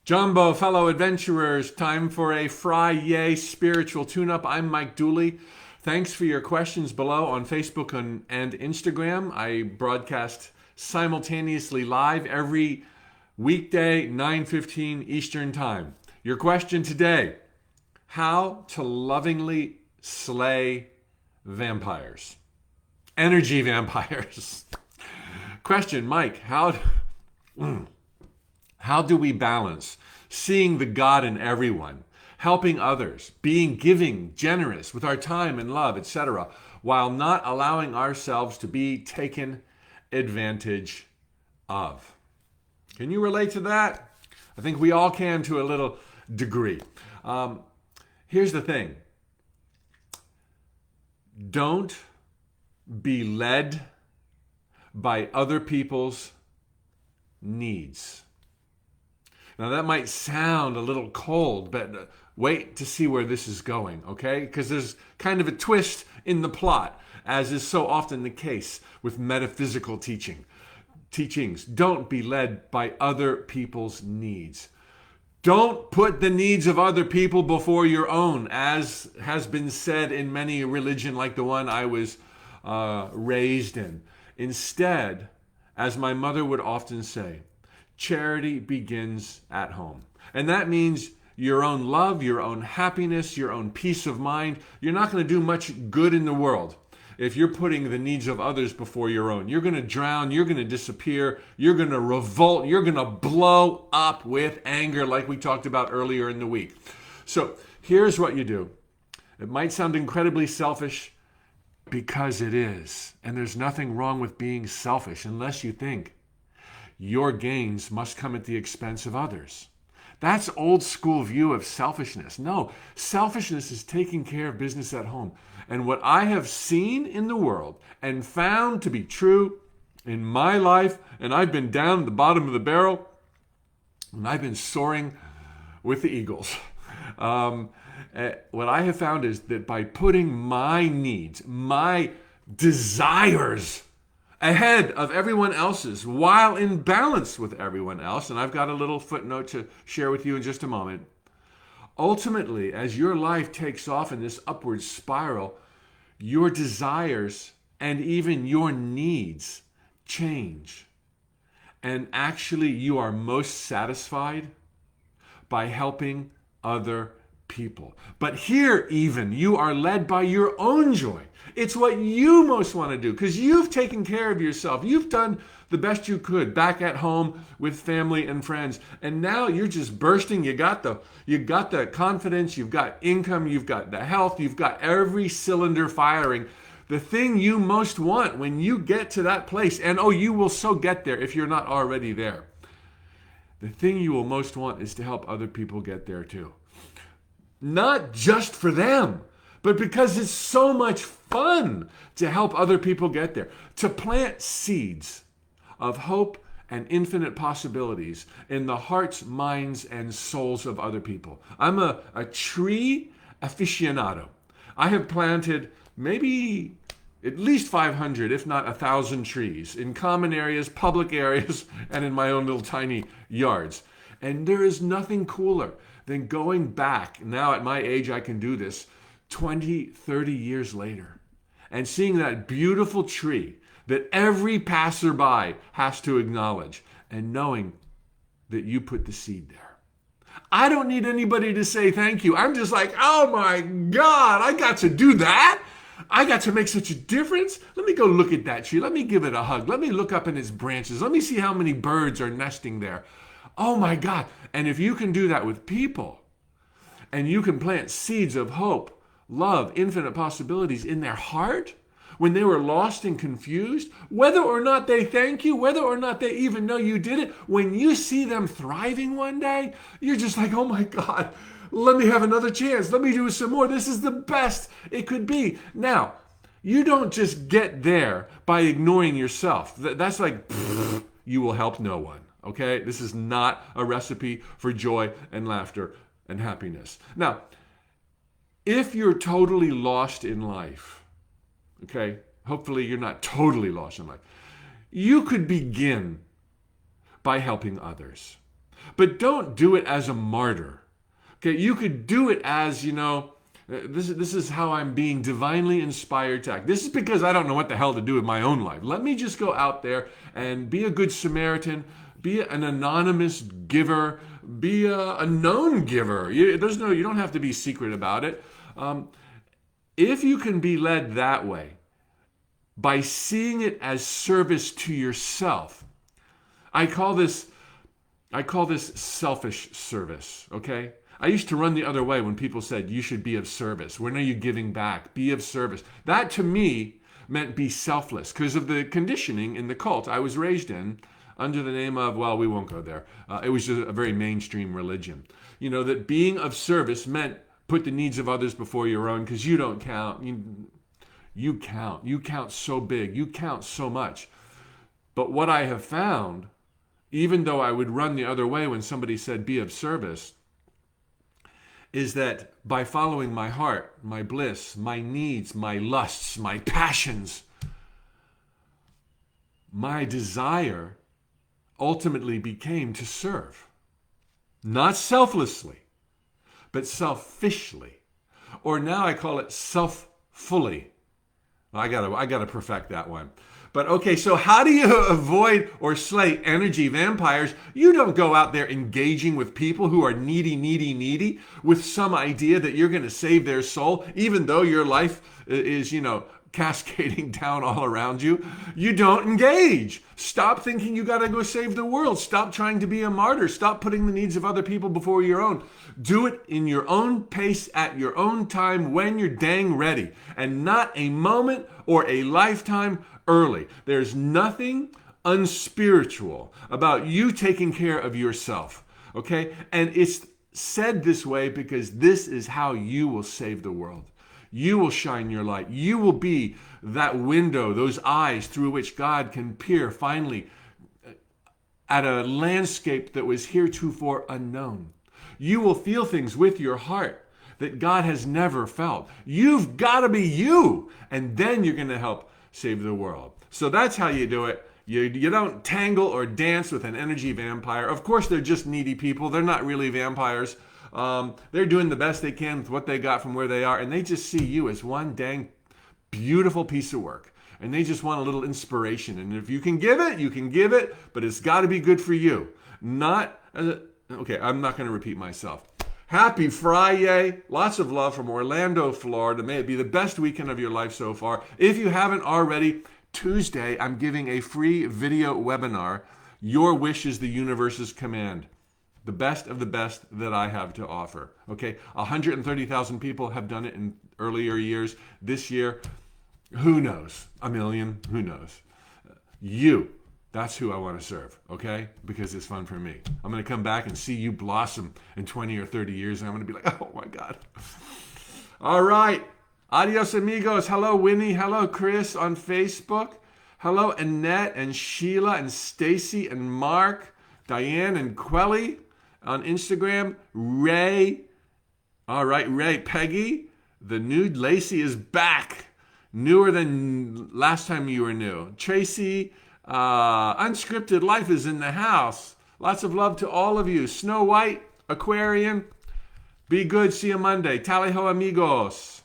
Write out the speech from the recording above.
Jumbo, fellow adventurers, time for a Friday spiritual tune-up. I'm Mike Dooley. Thanks for your questions below on Facebook and Instagram. I broadcast simultaneously live every weekday, 9:15 Eastern Time. Your question today, how to lovingly slay vampires. Energy vampires. Question, Mike, how do we balance seeing the God in everyone, helping others, being giving, generous with our time and love, etc., while not allowing ourselves to be taken advantage of? Can you relate to that? I think we all can to a little degree. Here's the thing. Don't be led by other people's needs. Now, that might sound a little cold, but wait to see where this is going, okay? Because there's kind of a twist in the plot, as is so often the case with metaphysical teachings. Don't be led by other people's needs. Don't put the needs of other people before your own, as has been said in many religion like the one I was raised in. Instead, as my mother would often say, charity begins at home. And that means your own love, your own happiness, your own peace of mind. You're not going to do much good in the world if you're putting the needs of others before your own. You're going to drown, you're going to disappear, you're going to revolt, you're going to blow up with anger like we talked about earlier in the week. So here's what you do. It might sound incredibly selfish because it is. And there's nothing wrong with being selfish unless you think your gains must come at the expense of others. That's old school view of selfishness. No, selfishness is taking care of business at home. And what I have seen in the world and found to be true in my life, and I've been down at the bottom of the barrel, and I've been soaring with the eagles. What I have found is that by putting my needs, my desires ahead of everyone else's, while in balance with everyone else, and I've got a little footnote to share with you in just a moment, ultimately, as your life takes off in this upward spiral, your desires and even your needs change. And actually, you are most satisfied by helping other people. But here, even, you are led by your own joy. It's what you most want to do because you've taken care of yourself. You've done the best you could back at home with family and friends. And now you're just bursting. You got the confidence, you've got income, you've got the health, you've got every cylinder firing. The thing you most want when you get to that place, and you will so get there if you're not already there. The thing you will most want is to help other people get there too. Not just for them, but because it's so much fun to help other people get there. To plant seeds of hope and infinite possibilities in the hearts, minds, and souls of other people. I'm a tree aficionado. I have planted maybe at least 500, if not 1,000 trees in common areas, public areas, and in my own little tiny yards. And there is nothing cooler than going back, now at my age I can do this, 20, 30 years later, and seeing that beautiful tree that every passerby has to acknowledge, and knowing that you put the seed there. I don't need anybody to say thank you. I'm just like, oh my God, I got to do that? I got to make such a difference? Let me go look at that tree. Let me give it a hug. Let me look up in its branches. Let me see how many birds are nesting there. Oh my God. And if you can do that with people, and you can plant seeds of hope, love, infinite possibilities in their heart, when they were lost and confused, whether or not they thank you, whether or not they even know you did it, when you see them thriving one day, you're just like, oh my God, let me have another chance. Let me do some more. This is the best it could be. Now, you don't just get there by ignoring yourself. That's like, you will help no one. Okay? This is not a recipe for joy and laughter and happiness. Now, if you're totally lost in life, okay, hopefully you're not totally lost in life, you could begin by helping others. But don't do it as a martyr. Okay, you could do it as, this is how I'm being divinely inspired to act. This is because I don't know what the hell to do with my own life. Let me just go out there and be a good Samaritan, be an anonymous giver, be a known giver. You don't have to be secret about it. If you can be led that way, by seeing it as service to yourself, I call this selfish service, okay? I used to run the other way when people said, you should be of service. When are you giving back? Be of service. That to me meant be selfless because of the conditioning in the cult I was raised in under the name of, well, we won't go there. It was just a very mainstream religion. That being of service meant put the needs of others before your own because you don't count. You count. You count so big. You count so much. But what I have found, even though I would run the other way when somebody said be of service, is that by following my heart, my bliss, my needs, my lusts, my passions, my desire ultimately became to serve. Not selflessly, but selfishly. Or now I call it self-fully. I gotta perfect that one. But okay, so how do you avoid or slay energy vampires? You don't go out there engaging with people who are needy with some idea that you're going to save their soul, even though your life is, cascading down all around you. You don't engage. Stop thinking you got to go save the world. Stop trying to be a martyr. Stop putting the needs of other people before your own. Do it in your own pace at your own time when you're dang ready, and not a moment or a lifetime early. There's nothing unspiritual about you taking care of yourself, okay? And it's said this way because this is how you will save the world. You will shine your light. You will be that window, those eyes through which God can peer finally at a landscape that was heretofore unknown. You will feel things with your heart that God has never felt. You've got to be you, and then you're going to help save the world. So that's how you do it. You don't tangle or dance with an energy vampire. Of course, they're just needy people. They're not really vampires. They're doing the best they can with what they got from where they are, and they just see you as one dang beautiful piece of work. And they just want a little inspiration. And if you can give it, you can give it, but it's got to be good for you. Okay, I'm not going to repeat myself. Happy Friday. Lots of love from Orlando, Florida. May it be the best weekend of your life so far. If you haven't already, Tuesday, I'm giving a free video webinar, Your Wish is the Universe's Command. The best of the best that I have to offer. Okay, 130,000 people have done it in earlier years. This year, who knows? 1 million, who knows? You, that's who I want to serve, okay? Because it's fun for me. I'm going to come back and see you blossom in 20 or 30 years, and I'm going to be like, oh my God. All right. Adios, amigos. Hello, Winnie. Hello, Chris on Facebook. Hello, Annette and Sheila and Stacy and Mark, Diane and Quelly on Instagram. Ray. All right, Ray. Peggy. The nude Lacey is back. Newer than last time you were new. Tracy. Unscripted Life is in the house. Lots of love to all of you. Snow White. Aquarian. Be good. See you Monday. Tally ho, amigos.